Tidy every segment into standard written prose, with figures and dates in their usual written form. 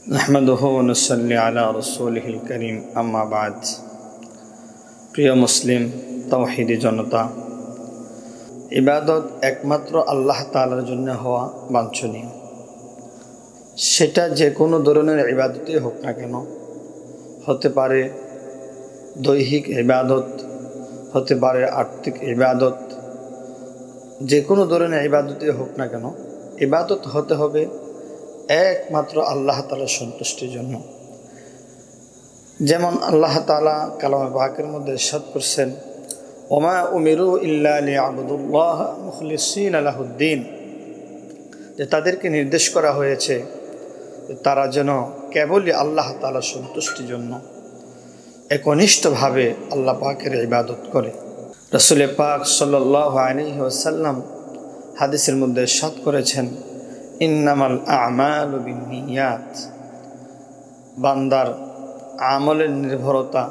नहमदुहु व नुसल्ली अला रसूलिहिल करीम अम्मा बाद। प्रिय मुस्लिम तौहीदी जनता, इबादत एकमात्र আল্লাহ তাআলার জন্য হওয়া বাঞ্ছনীয়। সেটা যে কোনো ধরনের ইবাদতই হোক না কেন, হতে পারে দৈহিক ইবাদত, হতে পারে আর্থিক ইবাদত, যে কোনো ধরনের ইবাদতই হোক না কেন, ইবাদত হতে হবে একমাত্র আল্লাহ তাআলার সন্তুষ্টির জন্য। যেমন আল্লাহ তাআলা কালামে পাকের মধ্যে ইরশাদ করছেন, ওমা উমিরু ইল্লা লিয়াবুদুল্লাহ মুখলিসিনা লাহুদ্দিন, যে তাদেরকে নির্দেশ করা হয়েছে তারা যেন কেবলই আল্লাহ তাআলার সন্তুষ্টির জন্য একনিষ্ঠভাবে আল্লাহ পাকের ইবাদত করে। রাসূল পাক সাল্লাল্লাহু আলাইহি ওয়াসাল্লাম হাদিসের মধ্যে ইরশাদ করেছেন, ইন্নামাল আমালু বিন্নিয়াত, বান্দার আমলের নির্ভরতা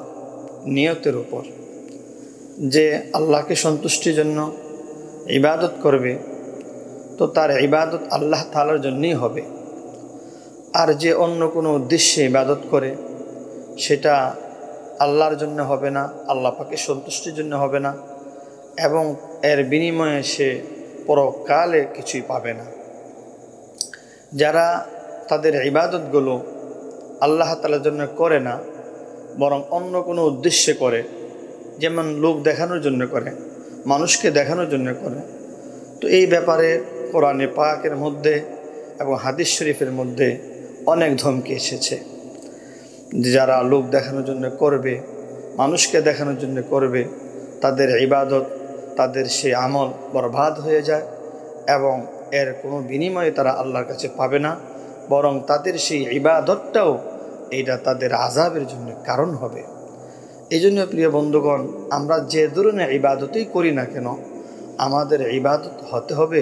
নিয়তের উপর। যে আল্লাহকে সন্তুষ্টির জন্য ইবাদত করবে তো তার ইবাদত আল্লাহ তাআলার জন্যই হবে। আর যে অন্য কোনো উদ্দেশ্যে ইবাদত করে সেটা আল্লাহর জন্য হবে না, আল্লাহ পাকের সন্তুষ্টির জন্য হবে না, এবং এর বিনিময়ে সে পরকালে কিছুই পাবে না। যারা তাদের ইবাদতগুলো আল্লাহ তাআলার জন্য করে না, বরং অন্য কোনো উদ্দেশ্যে করে, যেমন লোক দেখানোর জন্য করে, মানুষকে দেখানোর জন্য করে, তো এই ব্যাপারে কোরআনে পাকের মধ্যে এবং হাদিস শরীফের মধ্যে অনেক ধমকি এসেছে। যারা লোক দেখানোর জন্য করবে, মানুষকে দেখানোর জন্য করবে, তাদের ইবাদত, তাদের সেই আমল বরবাদ হয়ে যায় এবং এর কোনো বিনিময়ে তারা আল্লাহর কাছে পাবে না, বরং তাদের সেই ইবাদতটাও এইটা তাদের আযাবের জন্য কারণ হবে। এই জন্য প্রিয় বন্ধুগণ, আমরা যে ধরনের ইবাদতই করি না কেন, আমাদের ইবাদত হতে হবে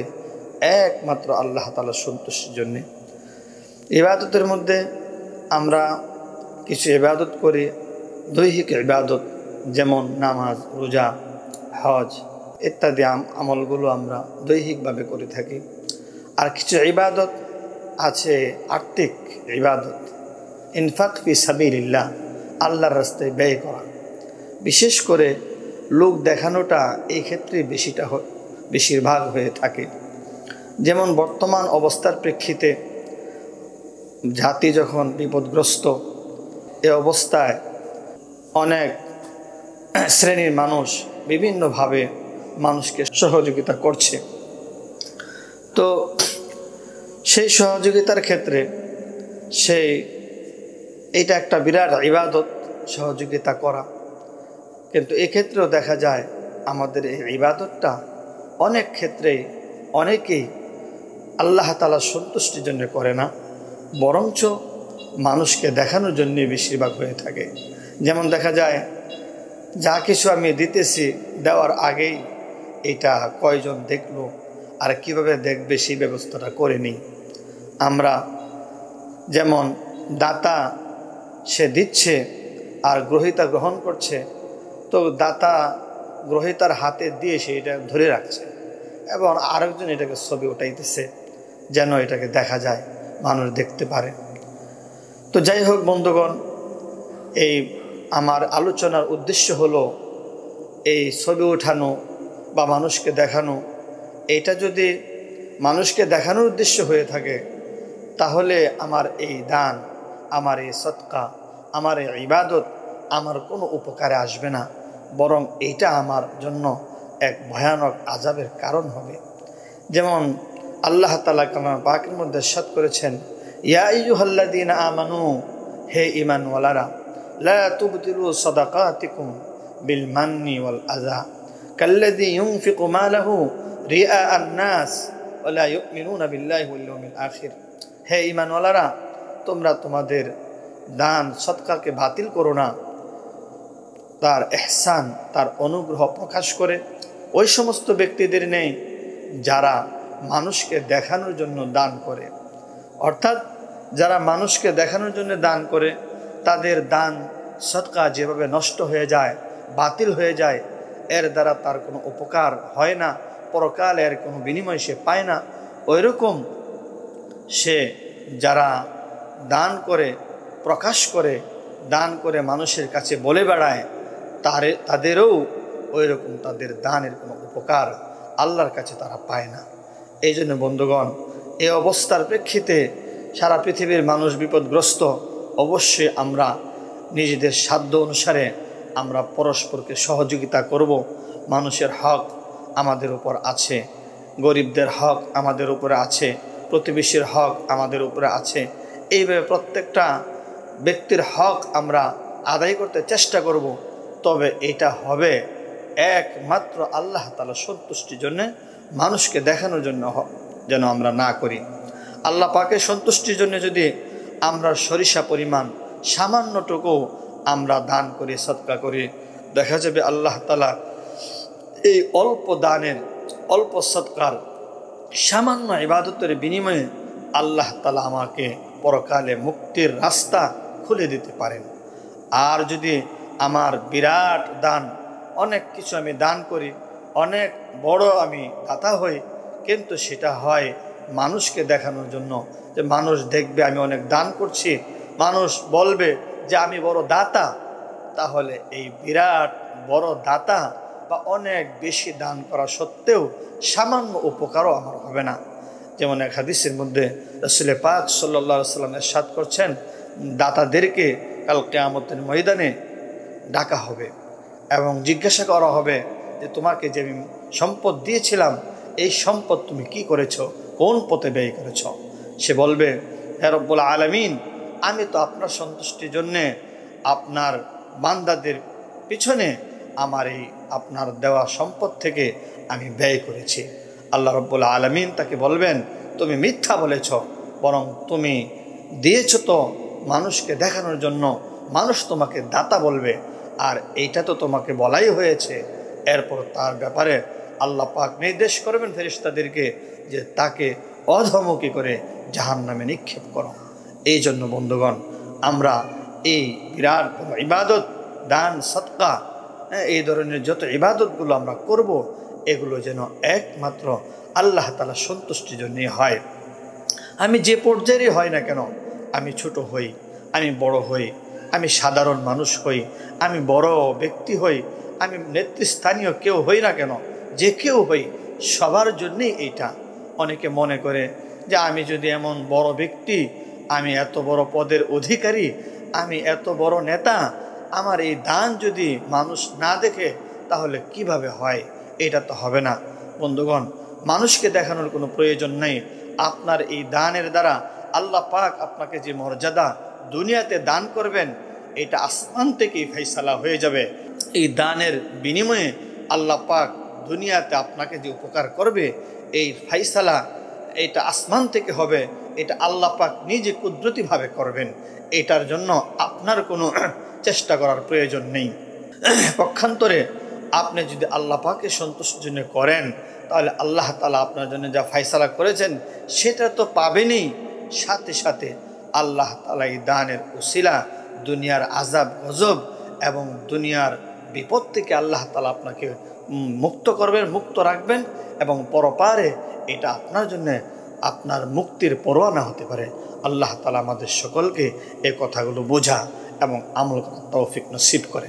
একমাত্র আল্লাহ তাআলার সন্তুষ্টির জন্যে। ইবাদতের মধ্যে আমরা কিছু ইবাদত করি দৈহিক ইবাদত, যেমন নামাজ, রোজা, হজ ইত্যাদি আমলগুলো আমরা দৈহিকভাবে করে থাকি। আর কিছু ইবাদত আছে আর্থিক ইবাদত, ইনফাক ফি সাবিলিল্লাহ, আল্লাহর রাস্তায় ব্যয় করা। বিশেষ করে লোক দেখানোটা এই ক্ষেত্রে বেশিরভাগ হয়ে থাকে। যেমন বর্তমান অবস্থার প্রেক্ষিতে জাতি যখন বিপদগ্রস্ত, এ অবস্থায় অনেক শ্রেণীর মানুষ বিভিন্নভাবে মানুষকে সহযোগিতা করছে। তো সেই সহযোগিতার ক্ষেত্রে এটা একটা বিরাট ইবাদত, সহযোগিতা করা। কিন্তু এক্ষেত্রেও দেখা যায় আমাদের এই ইবাদতটা অনেক ক্ষেত্রে অনেকেই আল্লাহ তাআলার সন্তুষ্টির জন্য করে না, বরঞ্চ মানুষকে দেখানোর জন্যই বেশিরভাগ হয়ে থাকে। যেমন দেখা যায়, যা কিছু আমি দিতেছি, দেওয়ার আগেই এটা কয়জন দেখলো আর কিভাবে দেখবে সেই ব্যবস্থাটা করে নিই আমরা। যেমন দাতা সে দিচ্ছে আর গ্রহীতা গ্রহণ করছে, তো দাতা গ্রহীতার হাতে দিয়ে সে এটা ধরে রাখছে এবং আরেকজন এটাকে ছবি উঠাইতেছে যেন এটাকে দেখা যায়, মানুষ দেখতে পারে। তো যাই হোক বন্ধুগণ, এই আমার আলোচনার উদ্দেশ্য হলো এই ছবি ওঠানো বা মানুষকে দেখানো, এটা যদি মানুষকে দেখানোর উদ্দেশ্য হয়ে থাকে তাহলে আমার এই দান, আমার এই সদকা, আমার এই ইবাদত আমার কোনো উপকারে আসবে না, বরং এইটা আমার জন্য এক ভয়ানক আযাবের কারণ হবে। যেমন আল্লাহ তাআলা কালামে পাকের মধ্যে ইরশাদ করেছেন, ইয়া আইয়ুহাল্লাযীনা আমানু, হে ঈমানওয়ালারা, লা তুবতিলু সাদাকাতিকুম বিল মান্নি ওয়াল আযা কাল্লাযী ইউনফিকু মালাহু রিআ আন-নাস ওয়া লা ইউমিনুনা বিল্লাহি ওয়াল ইয়াউমিল আখির। হে ঈমানওয়ালারা, তোমরা তোমাদের দান সদকাকে বাতিল করো না, তার ইহসান, তার অনুগ্রহ প্রকাশ করে ওই সমস্ত ব্যক্তিদের নেই যারা মানুষকে দেখানোর জন্য দান করে। অর্থাৎ যারা মানুষকে দেখানোর জন্য দান করে, তাদের দান সদকা যেভাবে নষ্ট হয়ে যায়, বাতিল হয়ে যায়, এর দ্বারা তার কোনো উপকার হয় না, পরকালে এর কোনো বিনিময় সে পায় না, ওইরকম সে যারা দান করে, প্রকাশ করে, দান করে মানুষের কাছে বলে বেড়ায়, তাদেরও ওই রকম তাদের দানের কোনো উপকার আল্লাহর কাছে তারা পায় না। এই জন্য বন্ধুগণ, এই অবস্থার প্রেক্ষিতে সারা পৃথিবীর মানুষ বিপদগ্রস্ত। অবশ্যই আমরা নিজেদের সাধ্য অনুসারে আমরা পরস্পরকে সহযোগিতা করব। মানুষের হক আমাদের উপর আছে, গরিবদের হক আমাদের উপরে আছে, প্রতিবেশীর হক আমাদের উপরে আছে। এইভাবে প্রত্যেকটা ব্যক্তির হক আমরা আদায় করতে চেষ্টা করব। তবে এটা হবে একমাত্র আল্লাহ তাআলা সন্তুষ্টির জন্য, মানুষকে দেখানোর জন্য যেন আমরা না করি। আল্লাহ পাকের সন্তুষ্টির জন্য যদি আমরা সরিষা পরিমাণ সামান্যটুকু আমরা দান করি, সদকা করি, দেখা যাবে আল্লাহ তাআলা এই অল্প দানের, অল্প সদকার, সামান্য ইবাদতের বিনিময়ে আল্লাহ তাআলা আমাকে পরকালে মুক্তির রাস্তা খুলে দিতে পারেন। আর যদি আমার বিরাট দান, অনেক কিছু আমি দান করি, অনেক বড় আমি দাতা হই, কিন্তু সেটা হয় মানুষকে দেখানোর জন্য, যে মানুষ দেখবে আমি অনেক দান করছি, মানুষ বলবে যে আমি বড় দাতা, তাহলে এই বিরাট বড় দাতা বা অনেক বেশি দান করা সত্ত্বেও সামান্য উপকারও আমার হবে না। যেমন এক হাদিসের মধ্যে রাসূল পাক সাল্লাল্লাহু আলাইহি ওয়াসাল্লাম ইরশাদ করছেন, দাতাদেরকে কাল কিয়ামতের ময়দানে ডাকা হবে এবং জিজ্ঞাসা করা হবে যে তোমাকে যে আমি সম্পদ দিয়েছিলাম, এই সম্পদ তুমি কি করেছো, কোন পথে ব্যয় করেছ? সে বলবে, হে রব্বুল আলামিন, আমি তো আপনার সন্তুষ্টির জন্যে আপনার বান্দাদের পিছনে আমার এই আপনার দেওয়া সম্পদ থেকে আমি ব্যয় করেছি। আল্লাহ রব্বুল আলামিন তাকে বলবেন, তুমি মিথ্যা বলেছ, বরং তুমি দিয়েছ তো মানুষকে দেখানোর জন্য, মানুষ তোমাকে দাতা বলবে, আর এইটা তো তোমাকে বলাই হয়েছে। এরপর তার ব্যাপারে আল্লাহ পাক নির্দেশ করবেন ফেরেশতাদেরকে যে তাকে অধমুখী করে জাহান্নামে নিক্ষেপ করো। এই জন্য বন্ধুগণ, আমরা এই বিরাট ইবাদত, দান, সদকা, এই ধরনের যত ইবাদতগুলো আমরা করব, এগুলো যেন একমাত্র আল্লাহ তাআলা সন্তুষ্টির জন্যই হয়। আমি যে পর্যায়েরই হয় না কেন, আমি ছোট হই, আমি বড় হই, আমি সাধারণ মানুষ হই, আমি বড় ব্যক্তি হই, আমি নেতৃস্থানীয় কেউ হই না কেন, যে কেউ হই, সবার জন্যই এইটা। অনেকে মনে করে যে আমি যদি এমন বড় ব্যক্তি, আমি এত বড় পদের অধিকারী, আমি এত বড় নেতা, আমার এই দান যদি মানুষ না দেখে তাহলে কিভাবে হয়? এটা তো হবে না। বন্ধুগণ, মানুষকে দেখানোর কোনো প্রয়োজন নেই। আপনার এই দানের দ্বারা আল্লাহ পাক আপনাকে যে মর্যাদা দুনিয়াতে দান করবেন, এটা আসমান থেকেই ফয়সালা হয়ে যাবে। এই দানের বিনিময়ে আল্লাহ পাক দুনিয়াতে আপনাকে যে উপকার করবে, এই ফয়সালা এটা আসমান থেকে হবে। এটা আল্লাহ পাক নিজে কুদরতিভাবে করবেন। এটার জন্য আপনার কোনো চেষ্টা করার প্রয়োজন নেই। পক্ষান্তরে আপনি যদি আল্লাহ পাকের সন্তুষ্টির জন্য করেন, তাহলে আল্লাহ তাআলা আপনার জন্য যা ফয়সালা করেছেন সেটা তো পাবেনই, সাথে সাথে আল্লাহ তাআলা এই দানের উসিলা দুনিয়ার আযাব গজব এবং দুনিয়ার বিপদ থেকে আল্লাহ তাআলা আপনাকে মুক্ত করবেন, মুক্ত রাখবেন, এবং পরপারে এটা আপনার জন্য আপনার মুক্তির পরোয়ানা হতে পারে। আল্লাহ তাআলা আমাদের সকলকে এই কথাগুলো বোঝা এবং আমল করার তৌফিক নসিব করেন।